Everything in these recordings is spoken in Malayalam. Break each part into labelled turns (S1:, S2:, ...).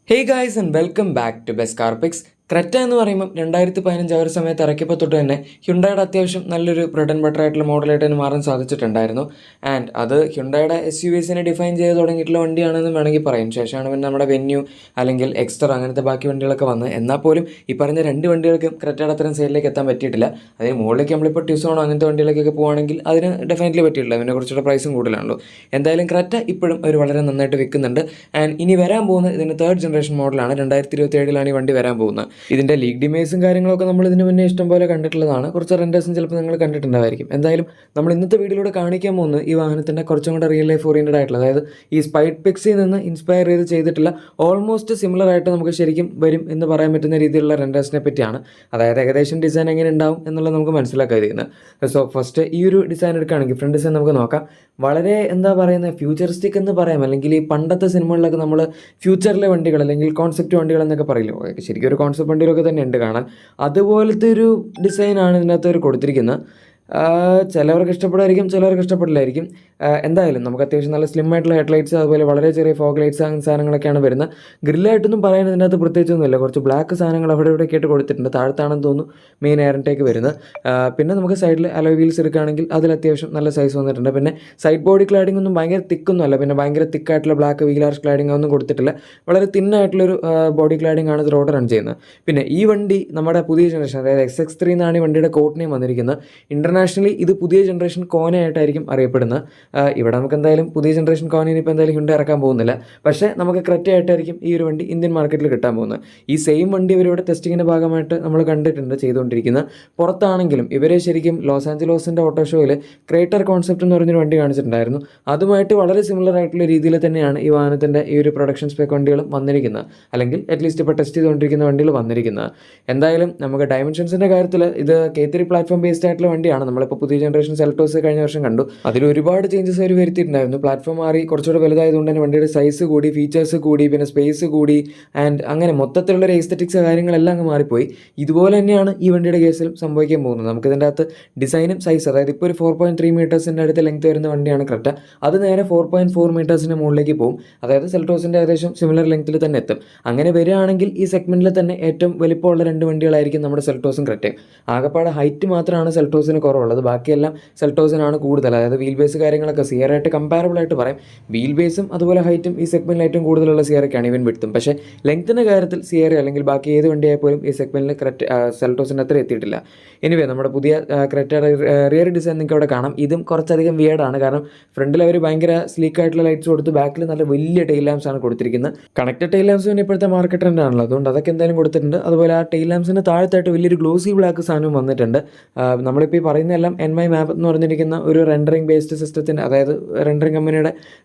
S1: Hey guys and welcome back to best car picks. Creta എന്ന് പറയുമ്പോൾ 2015 ആ ഒരു സമയത്ത് ഇറക്കിയപ്പോൾ തൊട്ട് തന്നെ ഹ്യുണ്ടായുടെ അത്യാവശ്യം നല്ലൊരു ബ്രെഡ് ആൻഡ് ബട്ടർ ആയിട്ടുള്ള മോഡലായിട്ട് തന്നെ മാറാൻ സാധിച്ചിട്ടുണ്ടായിരുന്നു. ആൻഡ് അത് ഹ്യുണ്ടായുടെ SUVസിനെ ഡിഫൈൻ ചെയ്ത് തുടങ്ങിയിട്ടുള്ള വണ്ടിയാണെന്ന് വേണമെങ്കിൽ പറയും. ശേഷമാണ് പിന്നെ നമ്മുടെ വെന്യൂ അല്ലെങ്കിൽ എക്സ്റ്റർ അങ്ങനത്തെ ബാക്കി വണ്ടികളൊക്കെ വന്ന്. എന്നാൽ പോലും ഈ പറഞ്ഞ രണ്ട് വണ്ടികൾക്കും ക്രെറ്റയുടെ അത്രയും സൈഡിലേക്ക് എത്താൻ പറ്റിയിട്ടില്ല. അതിന് മുകളിലേക്ക് നമ്മളിപ്പോൾ ട്യൂസോണോ അങ്ങനത്തെ വണ്ടികളിലേക്കൊക്കെ പോകുകയാണെങ്കിൽ അതിന് ഡെഫിനറ്റ്ലി പറ്റിയിട്ടില്ല. അതിനെ കുറച്ചുകൂടെ പ്രൈസും കൂടുതലാണല്ലോ. എന്തായാലും ക്രെറ്റ ഇപ്പോഴും ഒരു വളരെ നന്നായിട്ട് വിൽക്കുന്നുണ്ട്. ആൻഡ് ഇനി വരാൻ പോകുന്നത് ഇതിൻ്റെ തേർഡ് ജനറേഷൻ മോഡലാണ്. 2027 ഈ വണ്ടി വരാൻ പോകുന്നത്. ഇതിൻ്റെ ലീഗ് ഡിമേഴ്സും കാര്യങ്ങളൊക്കെ നമ്മൾ ഇതിന് മുന്നേ ഇഷ്ടം പോലെ കണ്ടിട്ടുള്ളതാണ്. കുറച്ച് റെൻഡേഴ്സും ചിലപ്പോൾ നിങ്ങൾ കണ്ടിട്ടുണ്ടായിരിക്കും. എന്തായാലും നമ്മൾ ഇന്നത്തെ വീഡിയോയിലൂടെ കാണിക്കാൻ പോകുന്നത് ഈ വാഹനത്തിൻ്റെ കുറച്ചും കൂടെ റിയൽ ലൈഫ് ഓറിയൻറ്റഡ് ആയിട്ടുള്ള, അതായത് ഈ സ്പൈഡ് പിക്സിൽ നിന്ന് ഇൻസ്പയർ ചെയ്തിട്ടുള്ള ഓൾമോസ്റ്റ് സിമിലർ ആയിട്ട് നമുക്ക് ശരിക്കും വരും എന്ന് പറയാൻ പറ്റുന്ന രീതിയിലുള്ള റെൻഡേഴ്സിനെ പറ്റിയാണ്. അതായത് ഏകദേശം ഡിസൈൻ എങ്ങനെ ഉണ്ടാവും എന്നുള്ളത് നമുക്ക് മനസ്സിലാക്കാതിരിക്കുന്നത്. സോ ഫസ്റ്റ് ഈ ഒരു ഡിസൈൻ എടുക്കുകയാണെങ്കിൽ ഫ്രണ്ട് ഡിസൈൻ നമുക്ക് നോക്കാം. വളരെ എന്താ പറയുന്നത്, ഫ്യൂച്ചറിസ്റ്റിക് എന്ന് പറയാം. അല്ലെങ്കിൽ ഈ പണ്ടത്തെ സിനിമകളിലൊക്കെ നമ്മൾ ഫ്യൂച്ചറിലെ വണ്ടികൾ അല്ലെങ്കിൽ കോൺസെപ്റ്റ് വണ്ടികൾ എന്നൊക്കെ പറയില്ലോ, ശരിക്കും ഒരു കോൺസെപ്റ്റ് വണ്ടികളൊക്കെ തന്നെ ഉണ്ട് കാണാൻ. അതുപോലത്തെ ഒരു ഡിസൈനാണ് ഇതിനകത്ത് അവർ കൊടുത്തിരിക്കുന്നത്. ചിലവർക്ക് ഇഷ്ടപ്പെടുമായിരിക്കും, ചിലവർക്ക് ഇഷ്ടപ്പെടില്ലായിരിക്കും. എന്തായാലും നമുക്ക് അത്യാവശ്യം നല്ല സ്ലിം ആയിട്ടുള്ള ഹെഡ്ലൈറ്റ്സ്, അതുപോലെ വളരെ ചെറിയ ഫോഗ് ലൈറ്റ്സ് അങ്ങനെ സാധനങ്ങളൊക്കെയാണ് വരുന്നത്. ഗ്രില്ലായിട്ടൊന്നും പറയാൻ ഇതിനകത്ത് പ്രത്യേകിച്ചൊന്നുമില്ല. കുറച്ച് ബ്ലാക്ക് സാധനങ്ങൾ അവിടെ ഇവിടെയൊക്കെ ആയിട്ട് കൊടുത്തിട്ടുണ്ട്. താഴത്താണെന്ന് തോന്നുന്നു മെയിൻ എയർ ഇൻടേക്ക് വരുന്നത്. പിന്നെ നമുക്ക് സൈഡിൽ അലോയ് വീൽസ് എടുക്കുകയാണെങ്കിൽ അതിൽ അത്യാവശ്യം നല്ല സൈസ് വന്നിട്ടുണ്ട്. പിന്നെ സൈഡ് ബോഡി ക്ലാഡിംഗ് ഒന്നും ഭയങ്കര തിക്കൊന്നും അല്ല. പിന്നെ ഭയങ്കര തിക്കായിട്ടുള്ള ബ്ലാക്ക് വീലാർസ് ക്ലാഡിംഗ് ഒന്നും കൊടുത്തിട്ടില്ല. വളരെ തിന്നായിട്ടുള്ളൊരു ബോഡി ക്ലാഡിംഗ് ആണ് ഇത് റോഡ് റൺ ചെയ്യുന്നത്. പിന്നെ ഈ വണ്ടി നമ്മുടെ പുതിയ ജനറേഷൻ, അതായത് XX3 എന്നാണ് ഈ വണ്ടിയുടെ കോഡ് നെയിം വന്നിരിക്കുന്നത്. ഇന്റർനാഷണലി ഇത് പുതിയ ജനറേഷൻ കോനയായിട്ടായിരിക്കും അറിയപ്പെടുന്നത്. ഇവിടെ നമുക്ക് എന്തായാലും പുതിയ ജനറേഷൻ കോനയിൽ ഇപ്പോൾ എന്തായാലും ഹ്യുണ്ടായി ഇറക്കാൻ പോകുന്നില്ല. പക്ഷേ നമുക്ക് ക്രെറ്റ ആയിട്ടായിരിക്കും ഈ ഒരു വണ്ടി ഇന്ത്യൻ മാർക്കറ്റിൽ കിട്ടാൻ പോകുന്നത്. ഈ സെയിം വണ്ടി ഇവരിവിടെ ടെസ്റ്റിങ്ങിൻ്റെ ഭാഗമായിട്ട് നമ്മൾ കണ്ടിട്ടുണ്ട് ചെയ്തുകൊണ്ടിരിക്കുന്നത്. പുറത്താണെങ്കിലും ഇവർ ശരിക്കും ലോസ് ആഞ്ചലോസിൻ്റെ ഓട്ടോ ഷോയിൽ ക്രേറ്റർ കോൺസെപ്റ്റ് എന്ന് പറഞ്ഞൊരു വണ്ടി കാണിച്ചിട്ടുണ്ടായിരുന്നു. അതുമായിട്ട് വളരെ സിമിലർ ആയിട്ടുള്ള രീതിയിൽ തന്നെയാണ് ഈ വാഹനത്തിൻ്റെ ഈ ഒരു പ്രൊഡക്ഷൻ സ്പെക് വണ്ടികളും വന്നിരിക്കുന്നത്, അല്ലെങ്കിൽ അറ്റ്ലീസ്റ്റ് ഇപ്പോൾ ടെസ്റ്റ് ചെയ്തുകൊണ്ടിരിക്കുന്ന വണ്ടികൾ വന്നിരിക്കുന്നത്. എന്തായാലും നമുക്ക് ഡയമെൻഷൻസിൻ്റെ കാര്യത്തിൽ ഇത് K3 പ്ലാറ്റ്ഫോം ബേസ്ഡ് ആയിട്ടുള്ള വണ്ടിയാണ്. നമ്മളിപ്പോൾ പുതിയ ജനറേഷൻ സെൽറ്റോസ് കഴിഞ്ഞ വർഷം കണ്ടു. അതിൽ ഒരുപാട് ചേഞ്ചസ് അവർ വരുത്തിയിട്ടുണ്ടായിരുന്നു. പ്ലാറ്റ്ഫോം മാറി കുറച്ചുകൂടെ വലുതായതുകൊണ്ട് തന്നെ വണ്ടിയുടെ സൈസ് കൂടി, ഫീച്ചേഴ്സ് കൂടി, പിന്നെ സ്പേസ് കൂടി, ആൻഡ് അങ്ങനെ മൊത്തത്തിലുള്ള ഒരു എസ്തെറ്റിക്സ് കാര്യങ്ങളെല്ലാം അങ്ങ് മാറിപ്പോയി. ഇതുപോലെ തന്നെയാണ് ഈ വണ്ടിയുടെ കേസിലും സംഭവിക്കാൻ പോകുന്നത്. നമുക്കിതിൻ്റെ അകത്ത് ഡിസൈനും സൈസ്, അതായത് ഇപ്പോൾ ഒരു 4.3 മീറ്റേഴ്സിൻ്റെ അടുത്ത് ലെങ്ത് വരുന്ന വണ്ടിയാണ് ക്രെറ്റ. അത് നേരെ 4.4 മീറ്റേഴ്സിൻ്റെ മുകളിലേക്ക് പോകും. അതായത് സെൽറ്റോസിൻ്റെ ഏകദേശം സിമിലർ ലെങ്ത്തിൽ തന്നെ എത്തും. അങ്ങനെ വരികയാണെങ്കിൽ ഈ സെഗ്മെൻറ്റിൽ തന്നെ ഏറ്റവും വലിപ്പമുള്ള രണ്ട് വണ്ടികളായിരിക്കും നമ്മുടെ സെൽറ്റോസും ക്രെറ്റയും. ആകെപ്പാടെ ഹൈറ്റ് മാത്രമാണ് സെൽറ്റോസിന് കുറവുള്ളത്. ബാക്കിയെല്ലാം സെൽറ്റോസിനാണ് കൂടുതൽ. അതായത് വീൽ ബേസ് കാര്യങ്ങളൊക്കെ സിയറായിട്ട് കമ്പാരബിൾ ആയിട്ട് പറയും. വീൽ ബേസും അതുപോലെ ഹൈറ്റും ഈ സെഗ്മെൻറ്റിൽ ഏറ്റവും കൂടുതലുള്ള സിയറൊക്കെയാണ്, ഈവൻ വിഡ്ത്തും. പക്ഷേ ലെങ്ത്തിൻ്റെ കാര്യത്തിൽ സിയറ അല്ലെങ്കിൽ ബാക്കി ഏത് വണ്ടിയായപ്പോലും ഈ സെഗ്മെൻറ്റിൽ സെൽറ്റോസിൻ്റെ അത്ര എത്തിയിട്ടില്ല. എനിവേ നമ്മുടെ പുതിയ ക്രെറ്റയുടെ റിയർ ഡിസൈൻ നിങ്ങൾക്ക് അവിടെ കാണാം. ഇതും കുറച്ചധികം വിയേർഡാണ്. കാരണം ഫ്രണ്ടിൽ അവർ ഭയങ്കര സ്ലീക്ക് ആയിട്ടുള്ള ലൈറ്റ്സ് കൊടുത്ത് ബാക്കിൽ നല്ല വലിയ ടെയിൽ ലാംപ്സ് ആണ് കൊടുത്തിരിക്കുന്നത്. കണക്റ്റഡ് ടെയിൽ ലാംപ്സ് പിന്നെ ഇപ്പോഴത്തെ മാർക്കറ്റ് ട്രെൻഡ് ആണല്ലോ, അതുകൊണ്ട് അതൊക്കെ എന്തായാലും കൊടുത്തിട്ടുണ്ട്. അതുപോലെ ആ ടെയിൽ ലാംപ്സിന് താഴത്തായിട്ട് വലിയൊരു ഗ്ലോസി ബ്ലാക്ക് സാധനവും വന്നിട്ടുണ്ട്. നമ്മളിപ്പോൾ ഈ പറയുന്നതെല്ലാം NY മാപ്പ് എന്ന് പറഞ്ഞിരിക്കുന്ന ഒരു റെൻഡറിങ് ബേസ്ഡ് സിസ്റ്റത്തിൻ്റെ, അതായത് റെൻഡറിങ് കമ്പനിയുടെ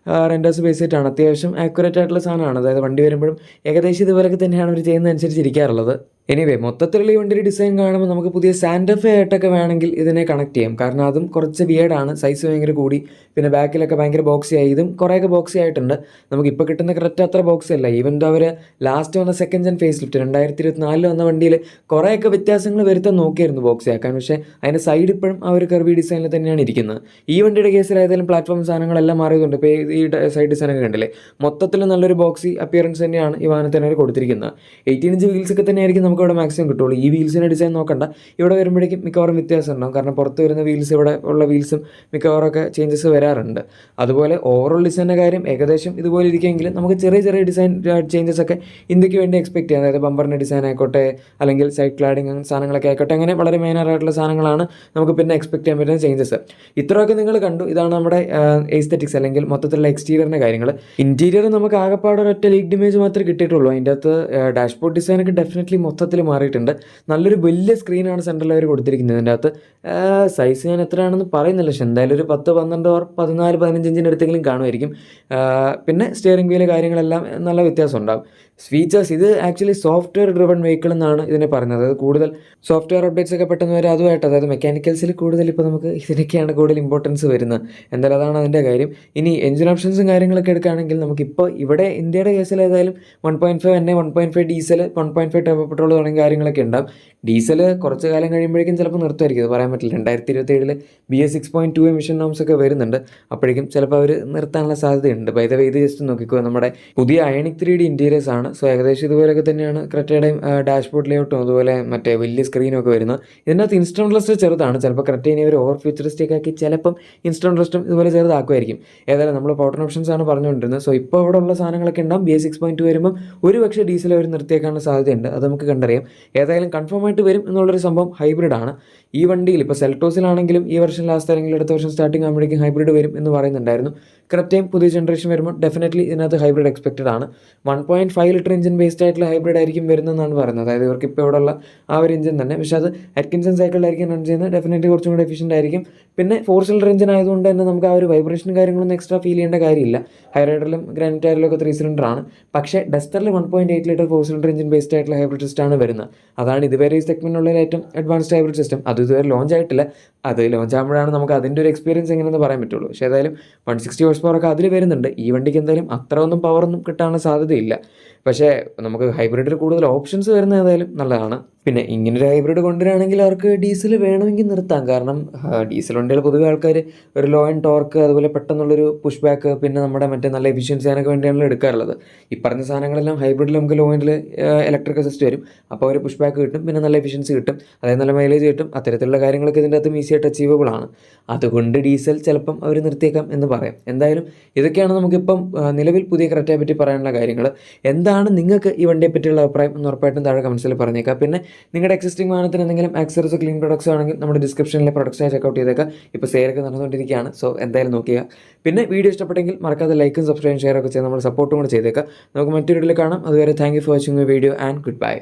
S1: റെൻഡേഴ്സ് ബേസ് ചെയ്തിട്ടാണ്. അത്യാവശ്യം ആക്യുറേറ്റ് ആയിട്ടുള്ള സാധനമാണ്. അതായത് വണ്ടി വരുമ്പോഴും ഏകദേശം ഇതുപോലൊക്കെ തന്നെയാണ് അവർ ചെയ്യുന്നതനുസരിച്ചിരിക്കാറുള്ളത്. എനിവേ മൊത്തത്തിലുള്ള ഈ വണ്ടിയുടെ ഡിസൈൻ കാണുമ്പോൾ നമുക്ക് പുതിയ സാന്റഫെ ആയിട്ടൊക്കെ വേണമെങ്കിൽ ഇതിനെ കണക്ട് ചെയ്യാം. കാരണം അതും കുറച്ച് വിയേർഡാണ്, സൈസ് ഭയങ്കര കൂടി, പിന്നെ ബാക്കിലൊക്കെ ഭയങ്കര ബോക്സി ആയി. ഇതും കുറേയൊക്കെ ബോക്സി ആയിട്ടുണ്ട്. നമുക്കിപ്പോൾ കിട്ടുന്ന ക്രെറ്റ അത്ര ബോക്സി അല്ല. ഈവൻ അവർ ലാസ്റ്റ് വന്ന സെക്കൻഡ് ജെൻ ഫേസ് ലിഫ്റ്റ് 2024 വന്ന വണ്ടിയിൽ കുറേയൊക്കെ വ്യത്യാസങ്ങൾ വരുത്താൻ നോക്കിയായിരുന്നു ബോക്സി ആക്കാൻ. പക്ഷേ അതിൻ്റെ സൈഡ് ഇപ്പോഴും ആ ഒരു കർവി ഡിസൈനിൽ തന്നെയാണ് ഇരിക്കുന്നത്. ഈ വണ്ടിയുടെ കേസിൽ ഏതായാലും പ്ലാറ്റ്ഫോം സാധനങ്ങളെല്ലാം മാറിയതുകൊണ്ട് ഇപ്പോൾ ഈ സൈഡ് ഡിസൈനൊക്കെ കണ്ടില്ലേ, മൊത്തത്തിൽ നല്ലൊരു ബോക്സി അപ്പിയറൻസ് തന്നെയാണ് ഈ വാഹനത്തിന് കൊടുത്തിരിക്കുന്നത്. 18 ഇഞ്ച് വീൽസൊക്കെ തന്നെയായിരിക്കും നമുക്ക് ഇവിടെ മാക്സിമം കിട്ടുള്ളൂ. ഈ വീൽസിൻ്റെ ഡിസൈൻ നോക്കണ്ട, ഇവിടെ വരുമ്പോഴേക്കും മിക്കവാറും വ്യത്യാസം ഉണ്ടാകും. കാരണം പുറത്ത് വരുന്ന വീൽസ് ഇവിടെ ഉള്ള വീൽസും മിക്കവാറൊക്കെ ചേഞ്ചസ് വരാറുണ്ട്. അതുപോലെ ഓവറോൾ ഡിസൈൻ്റെ കാര്യം ഏകദേശം ഇതുപോലെ ഇരിക്കുമെങ്കിലും നമുക്ക് ചെറിയ ചെറിയ ഡിസൈൻ ചേഞ്ചസ് ഒക്കെ ഇന്ത്യക്ക് വേണ്ടി എക്സ്പെക്ട് ചെയ്യാം. അതായത് ബമ്പറിൻ്റെ ഡിസൈൻ ആയിക്കോട്ടെ, അല്ലെങ്കിൽ സൈഡ് ക്ലാഡിങ് സാധനങ്ങളൊക്കെ ആയിക്കോട്ടെ, അങ്ങനെ വളരെ മെയിനായിട്ടുള്ള സാധനങ്ങളാണ് നമുക്ക് പിന്നെ എക്സ്പെക്ട് ചെയ്യാൻ പറ്റുന്ന ചേഞ്ചസ്. ഇത്രയൊക്കെ നിങ്ങൾ കണ്ടു. ഇതാണ് നമ്മുടെ എസ്തെറ്റിക്സ് അല്ലെങ്കിൽ മൊത്തത്തിലുള്ള എക്സ്റ്റീരിയറിൻ്റെ കാര്യങ്ങൾ. ഇൻറ്റീരിയർ നമുക്ക് ആകെപ്പാടെ ഒരൊറ്റ ലീഗ് ഇമേജ് മാത്രമേ കിട്ടിയിട്ടുള്ളൂ. അതിൻ്റെ അകത്ത് ഡാഷ്ബോർഡ് ഡിസൈനൊക്കെ ഡെഫിനറ്റ്ലി മൊത്തത്തിൽ മാറിയിട്ടുണ്ട്. നല്ലൊരു വലിയ സ്ക്രീനാണ് സെൻറ്ററിൽ അവർ കൊടുത്തിരിക്കുന്നത്. ഇതിൻ്റെ അകത്ത് സൈസ് ഞാൻ എത്രയാണെന്ന് പറയുന്നില്ല, പക്ഷേ എന്തായാലും ഒരു 10, 12 ഓർ 14, 15 ഇഞ്ചിൻ്റെ അടുത്തെങ്കിലും കാണുമായിരിക്കും. പിന്നെ സ്റ്റിയറിംഗ് വീല് കാര്യങ്ങളെല്ലാം നല്ല വ്യത്യാസം ഉണ്ടാകും. ഫീച്ചേഴ്സ്, ഇത് ആക്ച്വലി സോഫ്റ്റ്വെയർ ഡ്രിവൺ വെഹിക്കിൾ എന്നാണ് ഇതിനെ പറയുന്നത്. അതായത് കൂടുതൽ സോഫ്റ്റ്വെയർ അപ്ഡേറ്റ്സ് ഒക്കെ പെട്ടെന്ന് വരെ അതുമായിട്ട്, അതായത് മെക്കാനിക്കൽസിൽ കൂടുതൽ ഇപ്പോൾ നമുക്ക് ഇതിനൊക്കെയാണ് കൂടുതൽ ഇമ്പോർട്ടൻസ് വരുന്നത്. എന്തായാലും അതാണ് അതിൻ്റെ കാര്യം. ഇനി എഞ്ചിൻ ഓപ്ഷൻസും കാര്യങ്ങളൊക്കെ എടുക്കുകയാണെങ്കിൽ നമുക്കിപ്പോൾ ഇവിടെ ഇന്ത്യയുടെ കേസിൽ ഏതായാലും 1.5 NA, 1.5 diesel, 1.5 turbo petrol petrol തുടങ്ങിയ കാര്യങ്ങളൊക്കെ ഉണ്ടാവും. ഡീസൽ കുറച്ച് കാലം കഴിയുമ്പോഴേക്കും ചിലപ്പോൾ നിർത്തുമായിരിക്കും, അത് പറയാൻ പറ്റില്ല. 2027 BS 6.2 എമിഷൻ നോംസ് ഒക്കെ വരുന്നുണ്ട്, അപ്പോഴേക്കും ചിലപ്പോൾ അവർ നിർത്താനുള്ള സാധ്യതയുണ്ട്. ബൈ ദ വേ ഇത് ജസ്റ്റ് നോക്കിക്കോ, നമ്മുടെ പുതിയ അയണിക് 3D ഇൻറ്റീരിയേഴ്സ് ആണ്. സോ ഏകദേശം ഇതുപോലെയൊക്കെ തന്നെയാണ് ക്രെറ്റയുടെയും ഡാഷ്ബോർഡ് ലേഔട്ടും അതുപോലെ മറ്റേ വലിയ സ്ക്രീനും ഒക്കെ വരുന്നത്. ഇതിനകത്ത് ഇൻസ്റ്റന്റ് റെസ്റ്റ് ചെറുതാണ്, ചിലപ്പോൾ ക്രെറ്റയിനെ ഒരു ഓവർ ഫ്യൂച്ചറിസ്റ്റിക് ആക്കി ചിലപ്പം ഇൻസ്റ്റന്റ് റെസ്റ്റും ഇതുപോലെ ചെറുതാക്കുമായിരിക്കും. ഏതായാലും നമ്മൾ പവർ ഓപ്ഷൻസ് ആണ് പറഞ്ഞുകൊണ്ടിരുന്നത്. സോ ഇപ്പോൾ ഇവിടെ ഉള്ള സാധനങ്ങളൊക്കെ ഉണ്ടാകും. BS 6.2 വരുമ്പം ഒരു പക്ഷേ ഡീസൽ അവർ നിർത്തിയേക്കാനുള്ള സാധ്യതയുണ്ട്, അത് നമുക്ക് കണ്ടറിയാം. ഏതായാലും കൺഫേം ആയിട്ട് വരും എന്നുള്ളൊരു സംഭവം ഹൈബ്രിഡ് ആണ്. ഈ വണ്ടിയിൽ ഇപ്പോൾ സെൽറ്റോസിലാണെങ്കിലും ഈ വർഷം ലാസ്റ്റ് അല്ലെങ്കിൽ അടുത്ത വർഷം സ്റ്റാർട്ടിങ് ആകുമ്പോഴേക്കും ഹൈബ്രിഡ് വരും എന്ന് പറയുന്നുണ്ടായിരുന്നു. ക്രെറ്റയും പുതിയ ജനറേഷൻ വരുമ്പോൾ ഡെഫിനറ്റ്ലി ഇതിനകത്ത് ഹൈബ്രിഡ് എക്സ്പെക്റ്റഡ് ആണ്. 1.5 ലിറ്റർ എഞ്ചിൻ ബേസ്ഡ് ആയിട്ടുള്ള ഹൈബ്രിഡ് ആയിരിക്കും വരുന്നതെന്നാണ് പറയുന്നത്. അതായത് ഇവർക്ക് ഇപ്പോൾ ഇവിടെ ഉള്ള ആ ഒരു എഞ്ചിൻ തന്നെ, പക്ഷേ അത് അറ്റ്കിൻസൺ സൈക്കിളിലായിരിക്കും റൺ ചെയ്യുന്നത്. ഡെഫിനറ്റ്ലി കുറച്ചും കൂടി എഫിഷ്യൻ്റ് ആയിരിക്കും. പിന്നെ 4 സിലിണ്ടർ എഞ്ചിൻ ആയതുകൊണ്ട് തന്നെ നമുക്ക് ആ ഒരു വൈബ്രേഷൻ കാര്യങ്ങളൊന്നും എക്സ്ട്രാ ഫീൽ ചെയ്യേണ്ട കാര്യമില്ല. ഹൈറൈഡറിലും ഗ്രാനിറ്റാരിലും ഒക്കെ 3 സിലിണ്ടർ ആണ്. പക്ഷേ ഡസ്റ്ററിൽ 1.8 ലിറ്റർ 4 സിലിണ്ടർ എഞ്ചിൻ ബേസ്ഡ് ആയിട്ടുള്ള ഹൈബ്രിഡ് സിസ്റ്റമാണ് വരുന്നത്. അതാണ് ഇതുവരെ ഈ സെഗ്മെന്റിനുള്ള ഏറ്റവും അഡ്വാൻസ്ഡ് ഹൈബ്രിഡ് സിസ്റ്റം. അത് ഇതുവരെ ലോഞ്ച് ആയിട്ടില്ല, അത് ലോഞ്ച് ആകുമ്പോഴാണ് നമുക്ക് അതിൻ്റെ ഒരു എക്സ്പീരിയൻസ് എങ്ങനെയെന്ന് പറയാൻ പറ്റുള്ളൂ. പക്ഷേ ഏതായാലും 160 ഹോഴ്സ് പവർ ഒക്കെ അതിൽ വരുന്നുണ്ട്. ഈ വണ്ടിക്ക് എന്തായാലും അത്ര ഒന്നും പവറൊന്നും കിട്ടാനുള്ള സാധ്യതയില്ല. പക്ഷേ നമുക്ക് ഹൈബ്രിഡിൽ കൂടുതൽ ഓപ്ഷൻസ് വരുന്നത് ഏതായാലും നല്ലതാണ്. പിന്നെ ഇങ്ങനൊരു ഹൈബ്രിഡ് കൊണ്ടുവരികയാണെങ്കിൽ അവർക്ക് ഡീസൽ വേണമെങ്കിൽ നിർത്താം. കാരണം ഡീസൽ വണ്ടികൾ പൊതുവെ ആൾക്കാർ ഒരു ലോ ആൻഡ് ടോർക്ക്, അതുപോലെ പെട്ടെന്നുള്ളൊരു പുഷ് ബാക്ക്, പിന്നെ നമ്മുടെ മറ്റേ നല്ല എഫിഷ്യൻസി അതിനൊക്കെ വേണ്ടിയാണല്ലോ എടുക്കാറുള്ളത്. ഈ പറഞ്ഞ സാധനങ്ങളെല്ലാം ഹൈബ്രിഡിൽ നമുക്ക് ലോ എൻഡിൽ ഇലക്ട്രിക് അസിസ്റ്റ് വരും. അപ്പോൾ ഒരു പുഷ് ബാക്ക് കിട്ടും, പിന്നെ നല്ല എഫിഷ്യൻസി കിട്ടും, അതായത് നല്ല മൈലേജ് കിട്ടും. അത്തരത്തിലുള്ള കാര്യങ്ങളൊക്കെ ഇതിൻ്റെ അകത്ത് ഈസിയായിട്ട് അച്ചീവബിൾ ആണ്. അതുകൊണ്ട് ഡീസൽ ചിലപ്പം അവർ നിർത്തിയേക്കാം എന്ന് പറയാം. എന്തായാലും ഇതൊക്കെയാണ് നമുക്കിപ്പം നിലവിൽ പുതിയ ക്രെറ്റയെ പറ്റി പറയാനുള്ള കാര്യങ്ങൾ. എന്താണ് നിങ്ങൾക്ക് ഈ വണ്ടിയെ പറ്റിയുള്ള അഭിപ്രായം എന്ന് ഉറപ്പായിട്ടും താഴെ കമൻസിൽ പറഞ്ഞേക്കാം. പിന്നെ നിങ്ങളുടെ എക്സിസ്റ്റിംഗ് വാഹനത്തിന് എന്തെങ്കിലും ആക്സറീസോ ക്ലീൻ പ്രൊഡക്ട്സോ ആണെങ്കിൽ നമ്മുടെ ഡിസ്ക്രിപ്ഷനിലെ പ്രൊഡക്ട്സായി ചെക്കൗട്ട് ചെയ്തേക്കാം. ഇപ്പോൾ സെയിലൊക്കെ നടന്നുകൊണ്ടിരിക്കുകയാണ്. സോ എന്തായാലും നോക്കുക. പിന്നെ വീഡിയോ ഇഷ്ടപ്പെട്ടെങ്കിൽ മറക്കാതെ ലൈക്കും സബ്സ്ക്രൈബും ഷെയർ ഒക്കെ ചെയ്ത് നമ്മൾ സപ്പോർട്ടും കൂടെ ചെയ്തേക്കാം. നമുക്ക് മറ്റൊരു വീഡിയോയിൽ കാണാം. അതുവരെ thank you for watching my video and good bye.